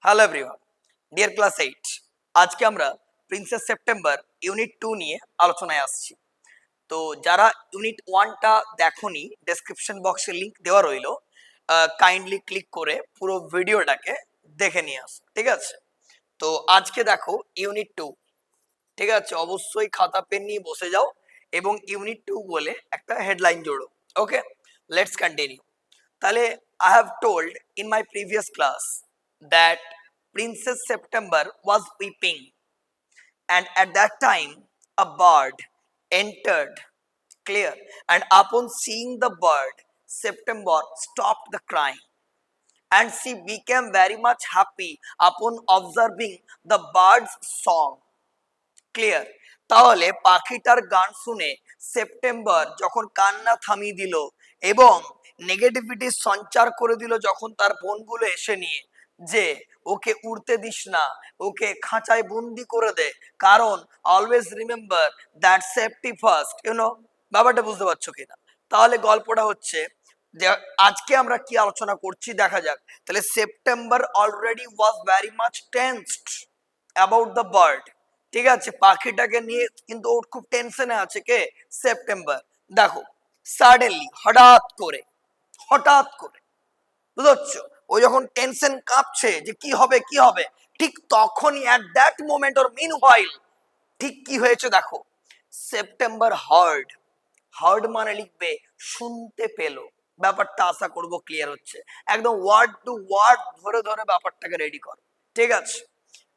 Hello everyone, deer class 8। আজকে আমরা princess September unit 2 নিয়ে আলোচনায় আসছি। তো যারা ইউনিট 1টা দেখোনি, ডেসক্রিপশন বক্সে লিংক দেওয়া রইলো, কাইন্ডলি ক্লিক করে পুরো ভিডিওটাকে দেখে নিয়ে আস, ঠিক আছে? তো আজকে দেখো ইউনিট 2, ঠিক আছে? অবশ্যই খাতা পেন নিয়ে বসে যাও এবং ইউনিট 2 বলে একটা headline Jodo. Okay, let's continue. তাহলে I have told in my previous class that Princess September was weeping, and at that time a bird entered. Clear? And upon seeing the bird, September stopped the crying, and she became very much happy upon observing the bird's song. Clear? তাহলে পাখিটার গান শুনে September যখন কান্না থামিয়ে দিল এবং negativity সঞ্চার করে দিল যখন তার বোনগুলো এসে নিয়ে, যে ওকে উড়তে দিস না, ওকে খাঁচায় বন্দি করে দে, কারণ always remember that safety first, ব্যাপারটা বুঝতে পারছো কিনা? তাহলে গল্পটা হচ্ছে যে আজকে আমরা কি আলোচনা করছি দেখা যাক। তাহলে September already was very much tensed about the bird, ঠিক আছে? পাখিটাকে নিয়ে কিন্তু ওর খুব টেনশনে আছে কে? সেপ্টেম্বর। দেখো সাডেনলি, হঠাৎ করে বুঝছো, ও যখন টেনশন কাঁপছে যে কি হবে কি হবে, ঠিক তখনই at that moment or meanwhile, ঠিক কি হয়েছে দেখো, সেপ্টেম্বর হার্ড। হার্ড মানে লিখবে শুনতে পেলো। ব্যাপারটা আশা করবো ক্লিয়ার হচ্ছে, একদম ওয়ার্ড টু ওয়ার্ড ধরে ধরে ব্যাপারটাকে রেডি করো, ঠিক আছে?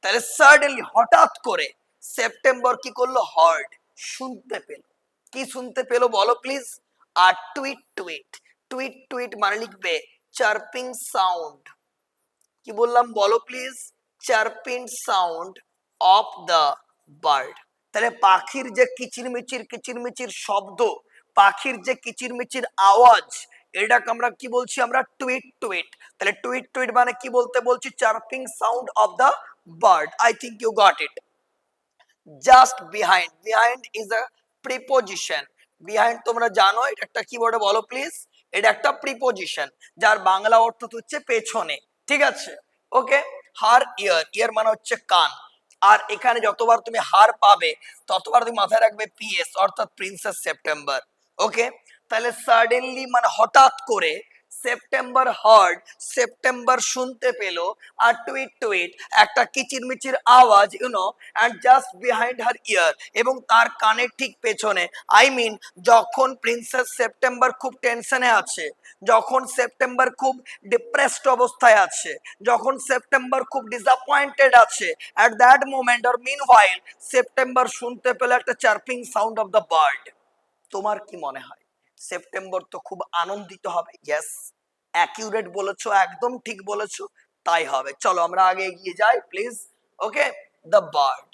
তাহলে সাডেনলি, হঠাৎ করে সেপ্টেম্বর কি করলো? হার্ড, শুনতে পেল। কি শুনতে পেলো বলো প্লিজ? আর টুইট টুইট, টুইট টুইট মানে লিখবে চার্পিং সাউন্ড। কি বললাম বলো please? Chirping sound of the bird. তাহলে পাখির যে কিচিরমিচির শব্দ, পাখির যে কিচিরমিচির আওয়াজ, এটাকে আমরা কি বলছি? আমরা টুইট টুইট। তাহলে টুইট টুইট মানে কি বলতে বলছি? Chirping sound of the bird. I think you got it. Just behind, behind is a preposition. Behind তোমরা জানো এটা একটা কি বলে বলো প্লিজ? এটা একটা প্রিপোজিশন যার বাংলা অর্থ হচ্ছে পেছনে, ঠিক আছে? ওকে, হার ইয়ার, ইয়ার মানে হচ্ছে কান। আর এখানে যতবার তুমি হার পাবে ততবার তুমি মাথায় রাখবে পিএস, অর্থাৎ প্রিন্সেস সেপ্টেম্বর। ওকে, তাহলে সাডেনলি মানে হঠাৎ করে, সেপ্টেম্বর হার্ড, সেপ্টেম্বর শুনতে পেল, আর টুইট টুইট একটা কিচিরমিচির আওয়াজ, অ্যান্ড জাস্ট বিহাইন্ড হার ইয়ার, এবং তার কানের ঠিক পেছনে। আই মিন যখন প্রিন্সেস সেপ্টেম্বর খুব টেনশনে আছে, যখন সেপ্টেম্বর খুব ডিপ্রেসড অবস্থায় আছে, যখন সেপ্টেম্বর খুব ডিসঅ্যাপয়েন্টেড আছে, at that moment or meanwhile September শুনতে পেল একটা chirping sound of the bird. তোমার কি মনে হয়? সেপ্টেম্বর তো খুব আনন্দিত হবে। ইয়েস, অ্যাকিউরেট বলেছো, একদম ঠিক বলেছো, তাই হবে। চলো আমরা আগে এগিয়ে যাই please. Okay, the bird.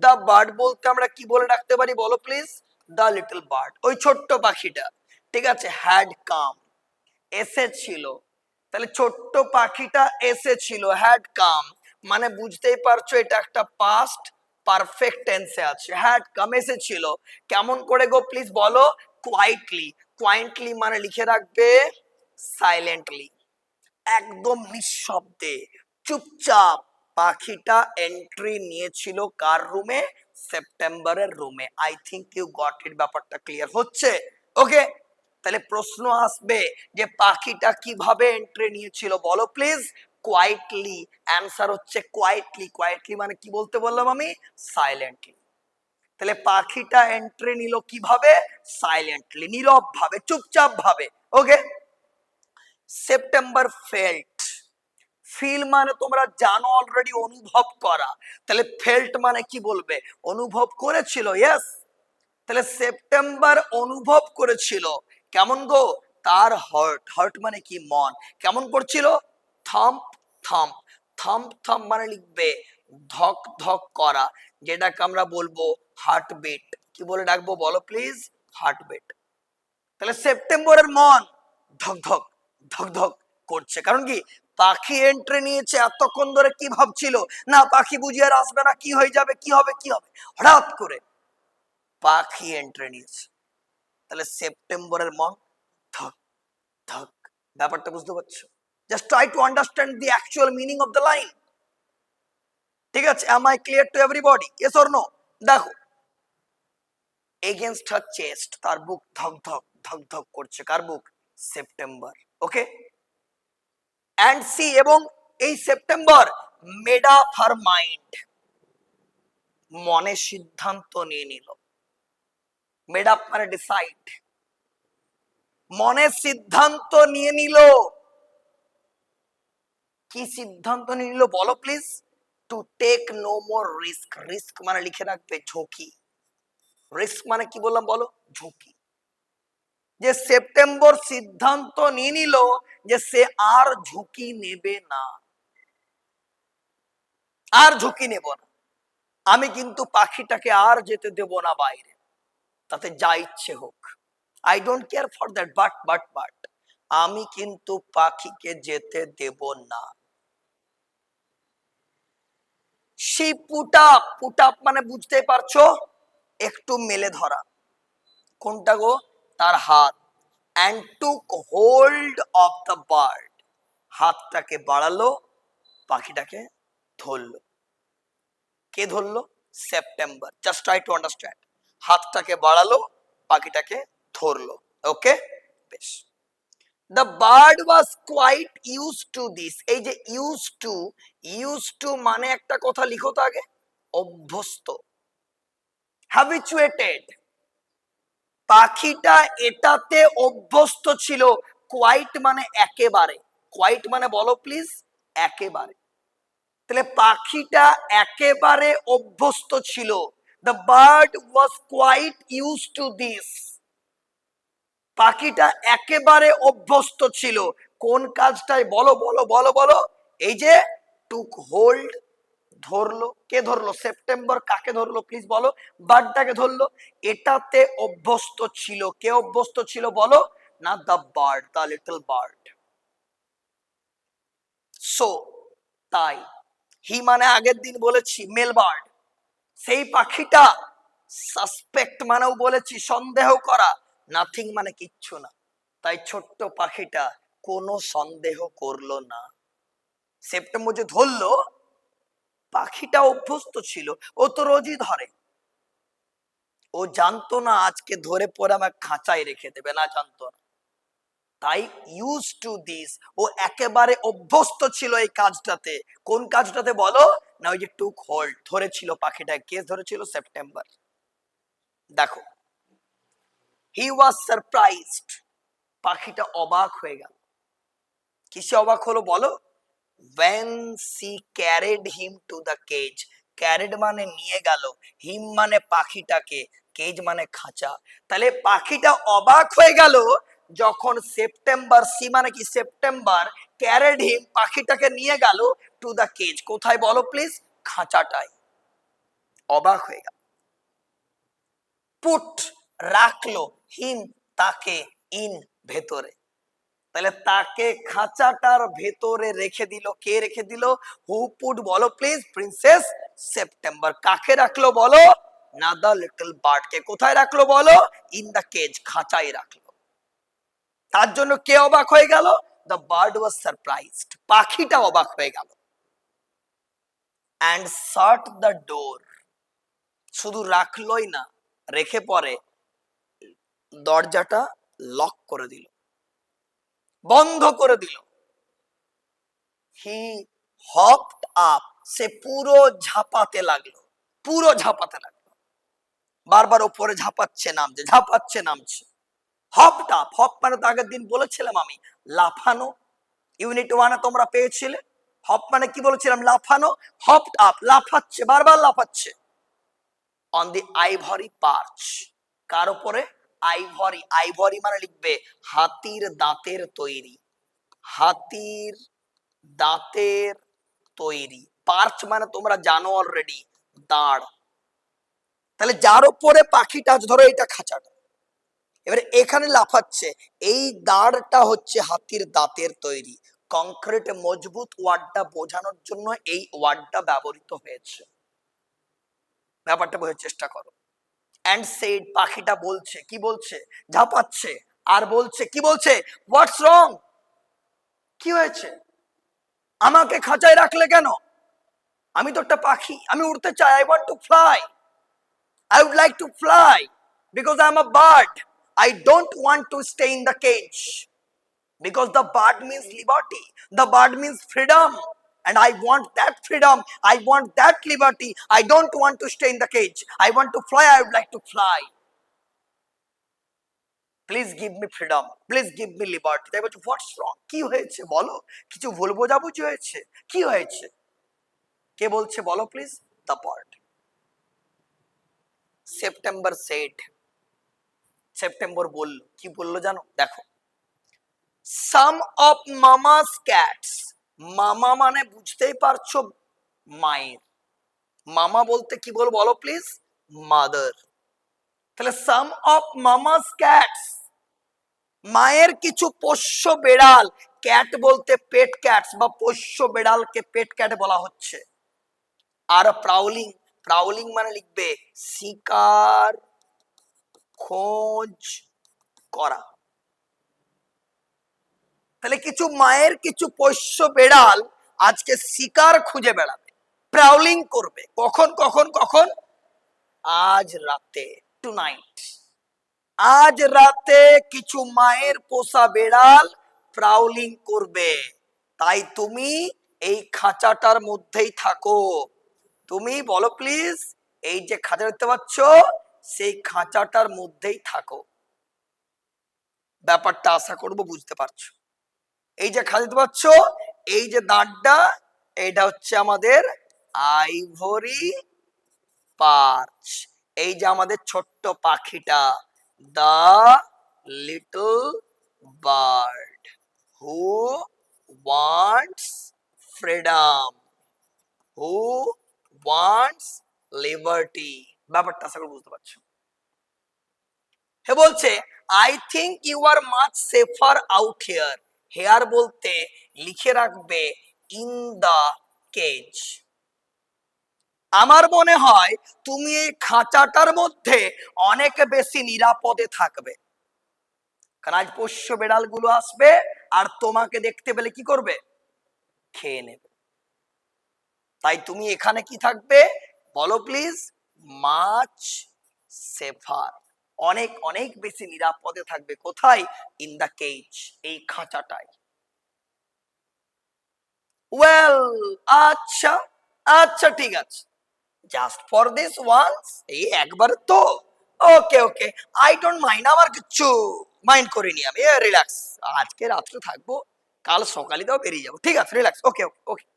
The bird বলতে আমরা কি বলে রাখতে পারি বলো প্লিজ? দ্য লিটল বার্ড, ওই ছোট্ট পাখিটা, ঠিক আছে? হ্যাড কাম, এসেছিল। তাহলে ছোট্ট পাখিটা এসেছিল, হ্যাড কাম, মানে বুঝতেই পারছো এটা একটা পাস্ট পারফেক্ট টেন্সে আছে। হ্যাড কাম, এসেছিল। কেমন করে গো প্লিজ বলো? কোয়াইটলি। কোয়াইটলি মানে লিখে রাখবে সাইলেন্টলি, একদম নিঃশব্দে, চুপচাপ পাখিটা এন্ট্রি নিয়েছিল কার রুমে? সেপ্টেম্বরের রুমে। I think you got it. ব্যাপারটা ক্লিয়ার হচ্ছে? ওকে, তাহলে প্রশ্ন আসবে যে পাখিটা কিভাবে এন্ট্রি নিয়েছিল বলো প্লিজ? কোয়াইটলি। অ্যান্সার হচ্ছে কোয়াইটলি। কোয়াইটলি মানে কি বলতে বললাম আমি? সাইলেন্টলি। তাহলে পাখিটা এন্ট্রি নিল কিভাবে? সাইলেন্টলি, নীরব ভাবে, চুপচাপ ভাবে। ওকে, সেপ্টেম্বর ফেল্ট। ফিল মানে তোমরা জানো অলরেডি, অনুভব করা। তাহলে ফেল্ট মানে কি বলবে? অনুভব করেছিল। ইয়েস, তাহলে সেপ্টেম্বর অনুভব করেছিল কেমন গো? তার হার্ট, হার্ট মানে কি? মন। কেমন করছিল? Thumb thumb. থাম্প থাম্প মানে লিখবে ধক ধক করা, যেটাকে আমরা বলবো হার্টবিট। কি বলে ডাকবো বলো প্লিজ? হার্টবিট। তাহলে সেপ্টেম্বরের মন ধক ধক ধক ধক করছে, কারণ কি? পাখি এন্ট্রি নিয়েছে। এতক্ষণ ধরে কি ভাবছিল? না পাখি বুঝি আর আসবে না, কি হয়ে যাবে, কি হবে কি হবে, হঠাৎ করে পাখি এন্ট্রি নিয়েছে। তাহলে সেপ্টেম্বরের মন ধক ধক। ব্যাপারটা বুঝতে পারছো? Just try to understand the actual meaning of the line. ঠিক আছে, am I clear to everybody? Yes or no? দেখো, against her chest, তার বুক ধক ধক ধক ধক করছে। কার বুক? সেপ্টেম্বর। ওকে, and see, এবং এই September made up her mind, মনে সিদ্ধান্ত নিয়ে নিল। made up মানে ডিসাইড, মনে সিদ্ধান্ত নিয়ে নিল। কি সিদ্ধান্ত নিয়ে নিল বলো please? To take no more risk. Risk মানে লিখে রাখবে ঝুঁকি। রিস্ক মানে কি বললাম বলো? ঝুঁকি। যে সেপ্টেম্বর সিদ্ধান্ত নিয়ে নিল যে সে আর ঝুঁকি নেবে না, আর ঝুঁকি নেব না। আমি কিন্তু পাখিটাকে আর যেতে দেব না বাইরে, তাতে যা ইচ্ছে হোক। I don't care for that, but আমি কিন্তু পাখিকে যেতে দেব না। সে পুট আপ মানে বুঝতে পারছো, একটু মেলে ধরা। কোনটা গো? তার হাত। and took hold of the bird, হাতটাকে বাড়ালো, পাখিটাকে ধরলো। কে ধরলো? September. Just try to understand. হাতটাকে বাড়ালো, পাখিটাকে ধরলো। ওকে, বেশ। The bird was quite used to this, এই যে used to মানে একটা কথা লিখো তো আগে, অভ্যস্ত, habituated। পাখিটা এটাতে অভ্যস্ত ছিল। কোয়াইট মানে একেবারে, কোয়াইট মানে বলো প্লিজ, একেবারে। তাহলে পাখিটা একেবারে অভ্যস্ত ছিল। The bird was quite used to this, পাখিটা একেবারে অভ্যস্ত ছিল কোন কাজটাই বলো বলো বলো বলো? এই যে টুক হোল্ড, ধরলো। কে ধরলো? সেপ্টেম্বর। কাকে ধরলো প্লিজ বলো? বার্ডটাকে ধরলো। এটাতে অভ্যস্ত ছিল। কে অভ্যস্ত ছিল বলো? না, the bird, the little bird. So তাই, হি মানে আগের দিন বলেছি মেল বার্ড, সেই পাখিটা, সাসপেক্ট মানেও বলেছি সন্দেহ করা, নাথিং মানে কিচ্ছু না। তাই ছোট্ট পাখিটা কোনো সন্দেহ করলো না। সেপ্টেম্বর যে ধরলো, পাখিটা অভ্যস্ত ছিল, ও তো রোজই ধরে। ও জানতো না আজকে ধরে পরে আমার খাঁচায় রেখে দেবে, না জানতো না। তাই ইউজ টু দিস, ও একেবারে অভ্যস্ত ছিল এই কাজটাতে। কোন কাজটাতে বলো? না ওই যে টুক হোল্ড, ধরেছিল পাখিটা। কে ধরেছিল? সেপ্টেম্বর। দেখো, হি ওয়াজ সারপ্রাইজড, পাখিটা অবাক হয়ে গেল। কিসে অবাক হলো বলো? when she carried him to the cage, carried মানে নিয়ে গেল, হিম মানে পাখিটাকে, কেজ মানে খাঁচা। তাহলে পাখিটা অবাক হয়ে গেল যখন সেপ্টেম্বর, সি মানে কি সেপ্টেম্বর, ক্যারেড হিম পাখিটাকে নিয়ে গেল টু দা কেজ, কোথায় বলো প্লিজ? খাঁচাটায়। অবাক হয়ে গেল। পুট রাখলো, হিম তাকে, ইন ভেতরে। তাহলে তাকে খাঁচাটার ভেতরে রেখে দিল। কে রেখে দিল? হু পুট বলো প্লিজ? Princess September. কাকে রাখলো বলো? না, দ্য লিটল বার্ড কে। কোথায় রাখলো বলো? ইন দ্য কেজ, খাঁচায় রাখলো। তার জন্য কে অবাক হয়ে গেল? দ্য বার্ড ওয়াজ সারপ্রাইজড, পাখিটা অবাক হয়ে গেল। অ্যান্ড শাট দ্য ডোর, শুধু রাখলোই না, রেখে পরে দরজাটা লক করে দিল, বন্ধ করে দিল। হি হপড আপ, সে পুরো ঝাঁপাতে লাগলো, পুরো ঝাঁপাতে লাগলো। বারবার উপরে ঝাঁপাচ্ছে নামছে, ঝাঁপাচ্ছে নামছে। হপড আপ, হপ মানে তো আগের দিন বলেছিলাম আমি, লাফানো। ইউনিট 1-এ তোমরা পেয়েছিলে। হপ মানে কি বলেছিলাম? লাফানো। হপড আপ, লাফাচ্ছে, বারবার লাফাচ্ছে। অন দি আইভরি পার্চ, কার উপরে? আইভরি। আইভরি মানে লিখবে হাতির দাঁতের তৈরি, হাতির দাঁতের তৈরি। পার্চ মানে তোমরা জানো অলরেডি, দাঁড়। তাহলে যার উপরে পাখিটা, ধরো এটা খাঁচাটা, এবারে এখানে লাফাচ্ছে, এই দাঁড়টা হচ্ছে হাতির দাঁতের তৈরি। কংক্রিট মজবুত ওয়ার্ডটা বোঝানোর জন্য এই ওয়ার্ডটা ব্যবহৃত হয়েছে। ব্যাপারটা বোঝার চেষ্টা করো। এন্ড সেড, পাখিটা বলছে, কি বলছে? ঝাঁপাচ্ছে আর বলছে, কি বলছে? হোয়াটস রং, কি হয়েছে? আমাকে খাঁচায় রাখলে কেন? আমি তো একটা পাখি, আমি উড়তে চাই, I want to fly, I would like to fly because I am a bird. I don't want to stay in the cage because the bird means liberty, the bird means freedom, and I want that freedom, I want that liberty. I don't want to stay in the cage, I want to fly, I would like to fly. Please give me freedom, please give me liberty. তাই বলছি হোয়াটস রং, কি হয়েছে বলো, কিছু ভুল বোঝাবুঝি হয়েছে, কি হয়েছে, কে বলছে বলো please? The bird. September said, September বলল, কি বললো জানো? দেখো, সাম অফ মামাস ক্যাটস, মামা মানে বুঝতেই পারছো মায়ের, মামা বলতে কি বল বলো প্লিজ? মাদার। তাহলে সাম অফ মামাস ক্যাটস, মায়ের কিছু পোষ্য বেড়াল, ক্যাট বলতে পেট ক্যাটস বা পোষ্য বেড়ালকে পেট ক্যাট বলা হচ্ছে। আর প্রাউলিং, প্রাউলিং মানে লিখবে শিকার খোঁজ করা। তাহলে কিছু মায়ের কিছু পোষ্য বেড়াল আজকে শিকার খুঁজে বেড়াবে, প্রাউলিং করবে। কখন কখন কখন? আজ রাতে, টু নাইট। আজ রাতে কিছু মায়ের পোষা বেড়াল প্রাউলিং করবে। তাই তুমি এই খাঁচাটার মধ্যেই থাকো। তুমি বলো প্লিজ, এই যে খাঁচা দেখতে পাচ্ছ, সেই খাঁচাটার মধ্যেই থাকো। ব্যাপারটা আশা করবো বুঝতে পারছো। এই যে খাঁচা দেখতে পাচ্ছ, এই যে দাঁড়টা, এটা হচ্ছে আমাদের আইভরি পার্চ। এই যে আমাদের ছোট্ট পাখিটা, the little bird who wants freedom, who wants liberty. ব্যাপারটা আশা করি বুঝতে পারছো। হে বলছে I think you are much safer out here, here বলতে লিখে রাখবে ইন দ্য কেজ। আমার মনে হয় তুমি এই খাঁচাটার মধ্যে অনেক বেশি নিরাপদে থাকবে, কারণ আজ পোষ্য বেড়ালগুলো আসবে আর তোমাকে দেখতে পেলে কি করবে? খেয়ে নেবে। তাই তুমি এখানে কি থাকবে বলো প্লিজ? মাছ সেফার, অনেক অনেক বেশি নিরাপদে থাকবে। কোথায়? ইন দা কেজ, এই খাঁচাটায়। ওয়েল, আচ্ছা আচ্ছা ঠিক আছে, জাস্ট ফর দিস ওয়ান্স, এই একবার তো, ওকে ওকে, আই ডোন্ট মাইন্ড, আমার কিচ্ছু মাইন্ড করিনি আমি, রিল্যাক্স, আজকে রাত্রে থাকবো, কাল সকালে তো বেরিয়ে যাবো, ঠিক আছে, relax, okay okay okay.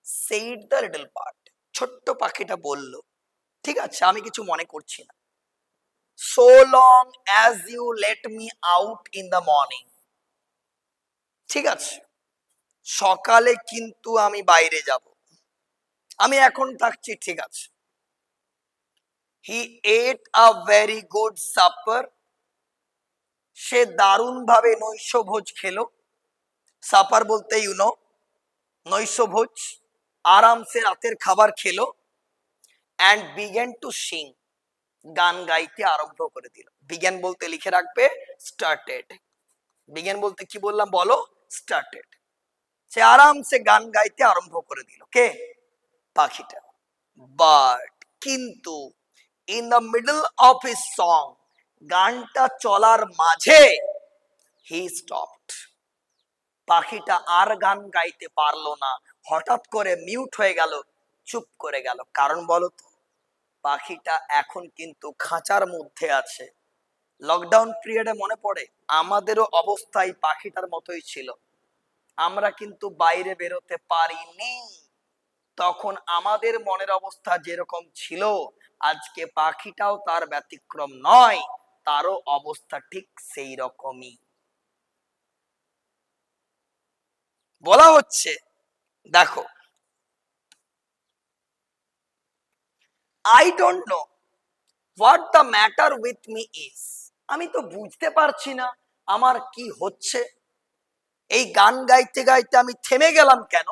Said the little bird, ছোট্ট পাখিটা বলল, ঠিক আছে আমি কিছু মনে করছি না। So long as you let me out in the morning, ঠিক আছে সকালে কিন্তু আমি বাইরে যাব, আমি এখন থাকছি, ঠিক আছে। হি এট আ ভেরি গুড সাপার, সে দারুণ ভাবে নৈশভোজ খেলো। সাপার বলতে ইউনো, নৈশভোজ, আরামসে রাতের খাবার খেলো। অ্যান্ড বিগেন টু সিং, গান গাইতে আরম্ভ করে দিল। বিজ্ঞান বলতে লিখে রাখবে স্টার্টেড, বিজ্ঞান বলতে কি বললাম বলো? স্টার্টেড। সে আরামসে গান গাইতে আরম্ভ করে দিল, কে? পাখিটা। বাট কিন্তু in the middle of his song, গানটা চলার মাঝে হি স্টপড, পাখিটা আর গান গাইতে পারলো না, হঠাৎ করে মিউট হয়ে গেল, চুপ করে গেল। কারণ বলো তো? পাখিটা এখন কিন্তু খাঁচার মধ্যে আছে। লকডাউন পিরিয়ডে মনে পড়ে আমাদেরও অবস্থায় পাখিটার মতোই ছিল, আমরা কিন্তু বাইরে বেরোতে পারিনি। তখন আমাদের মনের অবস্থা যেরকম ছিল, আজকে পাখিটাও তার ব্যতিক্রম নয়, তারও অবস্থা ঠিক সেই রকমই। বলা হচ্ছে দেখো, I don't know what the matter with me is, আমি তো বুঝতে পারছি না আমার কি হচ্ছে, এই গান গাইতে গাইতে আমি থেমে গেলাম কেন।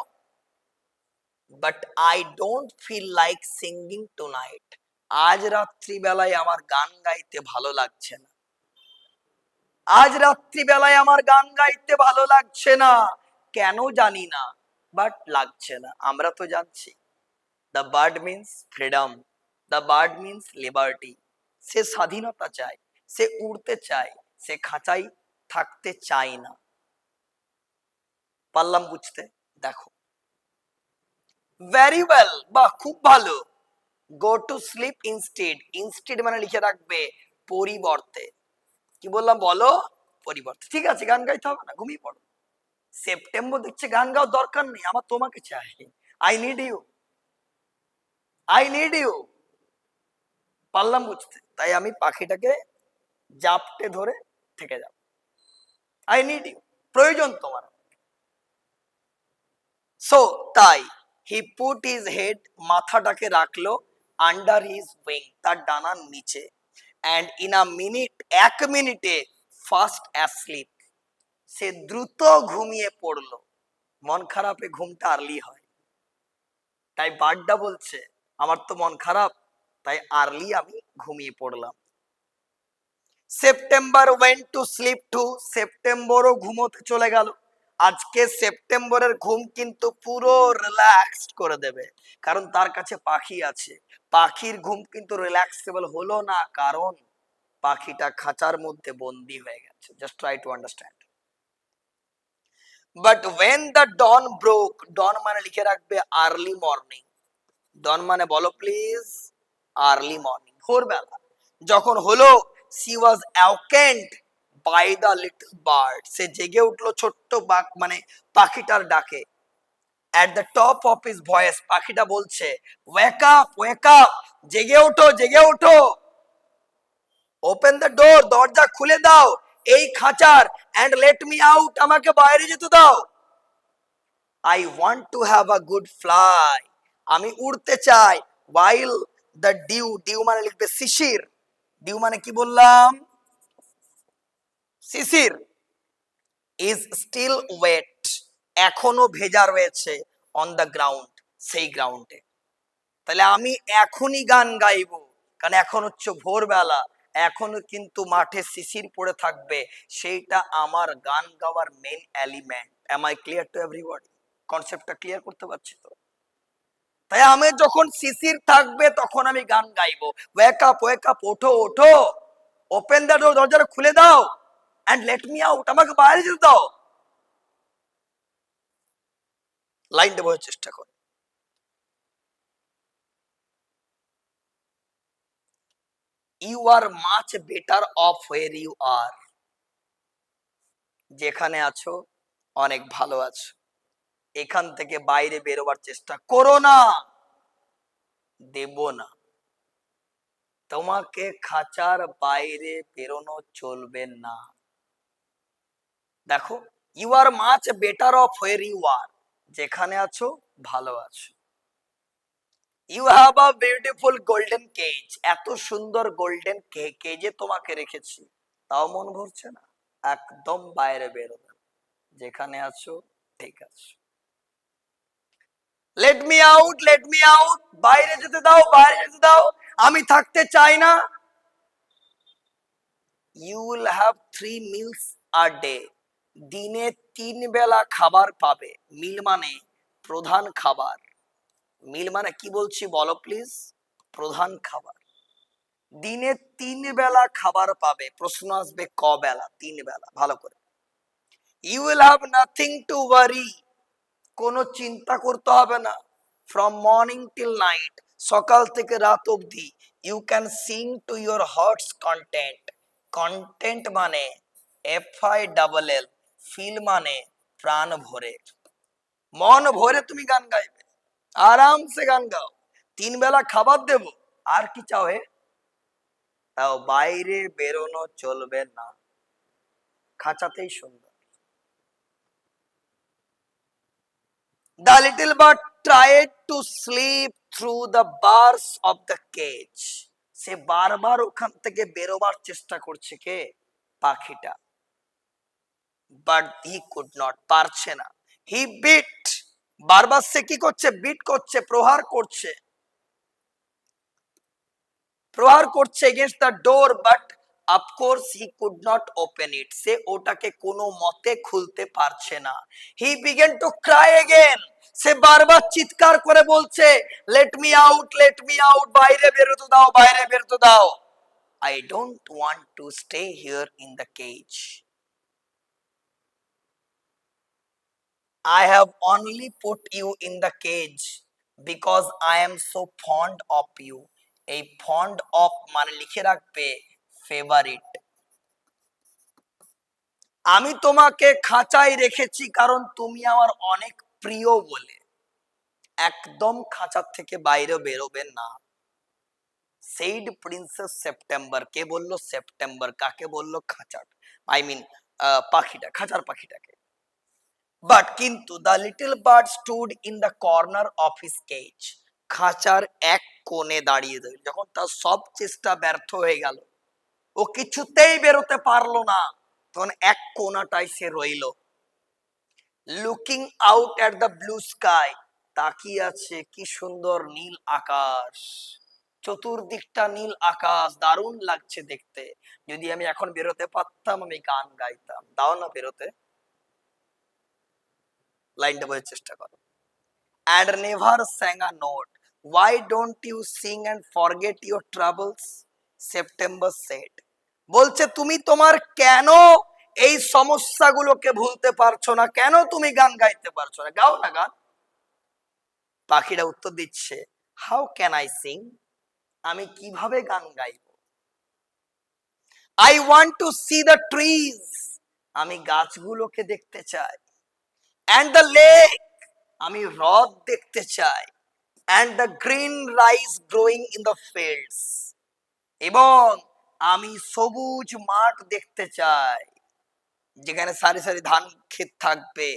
But I don't feel like singing tonight, আজ রাত্রিবেলায় আমার গান গাইতে ভালো লাগছে না, আজ রাত্রিবেলায় আমার গান গাইতে ভালো লাগছে না, কেন জানি না। বাট লাগছে না। আমরা তো জানছি the bird means freedom, the bird means liberty. সে স্বাধীনতা চায়, সে উড়তে চায়, সে খাঁচাই থাকতে চায় না। পারলাম বুঝতে? দেখো, ভেরি ওয়েল, বাহ, খুব ভালো। Go to sleep instead, instead মানে লিখে রাখবে পরিবর্তে। কি বললাম বলো? পরিবর্তে। ঠিক আছে, গান গাইতে হবে না, ঘুমিয়ে পড়ো। সেপ্টেম্বর দেখছে গান গাওয়ার দরকার নেই, আমার তোমাকে চাই। I need you, I need you. পারলাম বুঝতে? তাই আমি পাখিটাকে জাপটে ধরে থেকে যাব। আই নিড ইউ, প্রয়োজন তোমার। সো তাই হি পুট হিজ হেড, মাথাটাকে রাখলো, আন্ডার হিজ উইং, তার ডানার নিচে। অ্যান্ড ইন আ মিনিট, এক মিনিটে, ফাস্ট অ্যাসলিপ, সে দ্রুত ঘুমিয়ে পড়লো। মন খারাপে ঘুমটা আর্লি হয়, তাই বার্ডটা বলছে আমার তো মন খারাপ, তাই আর্লি আমি ঘুমিয়ে পড়লাম। September went to sleep too, সেপ্টেম্বরও ঘুমোতে চলে গেল। আজকে সেপ্টেম্বরের ঘুম কিন্তু পুরো রিল্যাক্সড করে দেবে, কারণ তার কাছে পাখি আছে। পাখির ঘুম কিন্তু রিল্যাক্সেবল হলো না, কারণ পাখিটা খাঁচার মধ্যে বন্দি হয়ে গেছে। Just try to understand. But when the dawn broke, dawn মানে লিখে রাখবে আর্লি মর্নিং। ডন মানে বলো প্লিজ? আর্লি মর্নিং, ভোরবেলা যখন হলো, she was awakened by the little bird, সে জেগে উঠলো ছোট্ট মানে পাখিটার ডাকে। At the top of his voice, পাখিটা বলছে ওয়েক আপ, ওয়েক আপ, জেগে ওঠো, জেগে ওঠো। ওপেন দ্য ডোর, দরজা খুলে দাও এই খাঁচার, অ্যান্ড লেট মি আউট, আমাকে বাইরে যেতে দাও। I want to have a good fly, আমি উড়তে চাই। while the dew, ডিউ মানে লিখবে শিশির। ডিউ মানে কি বললাম? শিশির। is still wet, এখনো ভেজা রয়েছে, on the ground, সেই গ্রাউন্ডে। তাহলে আমি এখনই গান গাইবো, কারণ এখন হচ্ছে ভোরবেলা, এখনো কিন্তু মাঠে শিশির পড়ে থাকবে, সেইটা আমার গান গাওয়ার main element. Am I clear to everybody? কনসেপ্টটা ক্লিয়ার করতে পারছি তো? তাই আমি যখন শিশির থাকবে তখন আমি গান গাইবো। ওয়েক আপ, ওয়েক আপ, ওঠো, ওঠো, ওপেন দ্য ডোর, দরজাটা খুলে দাও, এন্ড লেট মি আউট, আমাকে বাইরে যেতে দাও। লাইনটা বোঝার চেষ্টা কর। You are much better off where you are, যেখানে আছো অনেক ভালো আছো, এখান থেকে বাইরে বেরোবার চেষ্টা করো না, দেব না। তোমাকে খাঁচার বাইরে বেরোনো চলবে না। দেখো, you are much better off where you are, যেখানে আছো ভালো আছো। You have a beautiful golden cage, এত সুন্দর গোল্ডেন কেজে তোমাকে রেখেছি, তাও মন ভরছে না, একদম বাইরে বেরোবে, যেখানে আছো ঠিক আছো। Late me out, late me out, বাইরে যেতে দাও, বাইরে যেতে দাও, আমি থাকতে চাই না। You will have 3 meals a day, দিনে 3 বেলা খাবার পাবে। মিল মানে প্রধান খাবার। মিল মানে কি বলছি বলো প্লিজ? প্রধান খাবার। দিনে 3 বেলা খাবার পাবে। প্রশ্ন আসবে ক বেলা? 3 বেলা। ভালো করে। You will have nothing to worry, কোনো চিন্তা করতে হবে না। ফ্রম মর্নিং টিল নাইট, সকাল থেকে রাত অবধি। You can sing to your heart's content, content মানে FILL, ফিল মানে প্রাণ ভরে, মন ভরে তুমি গান গাইবে, আরামসে গান গাও। 3 বেলা খাবার দেব, আর কি চাও হে? তাও বাইরে বেরোনো চলবে না, খাঁচাতেই সুন্দর। The little bird tried to sleep through the bars of the cage, সে বারবার ওখান থেকে বেরোবার চেষ্টা করছে, কে? পাখিটা। But he could not, পারছে না। He beat, বারবার সে কি করছে? বিট করছে, প্রহার করছে, প্রহার করছে against the door, but of course he could not open it, সে ওটাকে কোনো মতে খুলতে পারছে না। He began to cry again, সে বারবার চিৎকার করে বলছে, লেট মি আউট, বাইরে বেরোতে দাও, বাইরে বেরোতে দাও। I don't want to stay here in the cage. I have only put you in the cage because I am so fond of you. এই fond of মানে লিখে রাখবে ফেভারিট। আমি তোমাকে খাঁচায় রেখেছি কারণ তুমি আমার অনেক প্রিয় বলে। একদম খাঁচার থেকে বাইরে বেরোবেন না। Said princess September. কে বললো সেপ্টেম্বর? কাকে বললো? খাঁচার, আই মিন পাখিটা, খাঁচার পাখিটাকে। বাট কিন্তু the little bird stood in the corner of his cage. খাঁচার এক কোণে দাঁড়িয়ে রইল। যখন তার সব চেষ্টা ব্যর্থ হয়ে গেল, ও কিছুতেই বেরোতে পারলো না, তখন এক কোণাটায় সে রইল। Looking out at the blue sky. তাকিয়ে আছে কি সুন্দর নীল আকাশ, চতুর্দিকটা নীল আকাশ, দারুণ লাগছে দেখতে। যদি আমি এখন বেরোতে পারতাম, আমি গান গাইতাম। দাও না বেরোতে। লাইনটা বোঝার চেষ্টা করো। and never sang a note. Why don't you sing and forget your troubles? September said. বলছে তুমি তোমার কেন এই সমস্যাগুলোকে ভুলতে পারছো না? কেন তুমি গান গাইতে পারছো না? গাও না গান। পাখিরা উত্তর দিচ্ছে, হাউ ক্যান আই সিং? আমি কিভাবে গান গাইব? I want to C the trees. আমি গাছগুলোকে দেখতে চাই। and the lake, আমি হ্রদ দেখতে চাই। and the green rice growing in the fields, এবং আমি সবুজ মাঠ দেখতে চাই যেখানে সারি সারি ধান ক্ষেত থাকবে।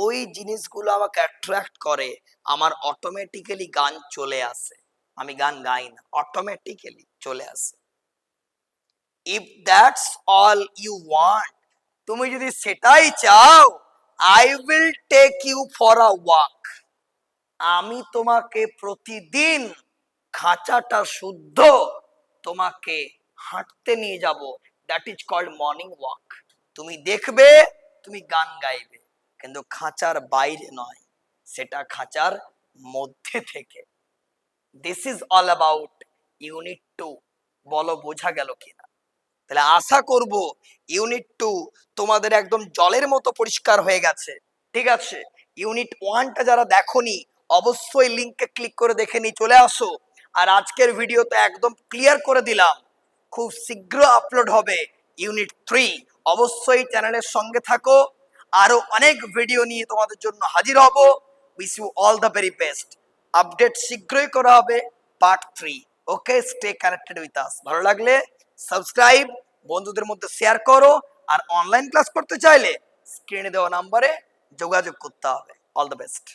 ওই জিনিসগুলো আমাকে অ্যাট্রাক্ট করে, আমার অটোমেটিক্যালি গান চলে আসে। আমি গান গাই না, অটোমেটিক্যালি চলে আসে। If that's all you want, তুমি যদি সেটাই চাও, I will take you for a walk. আমি তোমাকে প্রতিদিন খাঁচাটা শুদ্ধ তোমাকে হাঁটতে নিয়ে যাব। That is called morning walk. তুমি দেখবে, তুমি গান গাইবে, কিন্তু খাঁচার বাইরে নয়, সেটা খাঁচার মধ্যে থেকে। This is all about unit 2। বলো বোঝা গেল কিনা? তাহলে আশা করব ইউনিট 2 তোমাদের একদম জলের মতো পরিষ্কার হয়ে গেছে। ঠিক আছে, ইউনিট 1টা যারা দেখোনি, অবশ্যই লিংকে ক্লিক করে দেখে নি, চলে আসো। আর আজকের ভিডিও তো একদম ক্লিয়ার করে দিলাম, খুব শীঘ্র আপলোড হবে ইউনিট 3। অবশ্যই চ্যানেলের সঙ্গে থাকো, আরো অনেক ভিডিও নিয়ে তোমাদের জন্য হাজির হব। Wish you all the very best. Update শীঘ্রই করা হবে part 3। Okay, stay connected with us. ভালো লাগলে সাবস্ক্রাইব, বন্ধুদের মধ্যে শেয়ার করো। আর অনলাইন ক্লাস করতে চাইলে স্ক্রিনে দেওয়া নাম্বারে যোগাযোগ করতে হবে। All the best.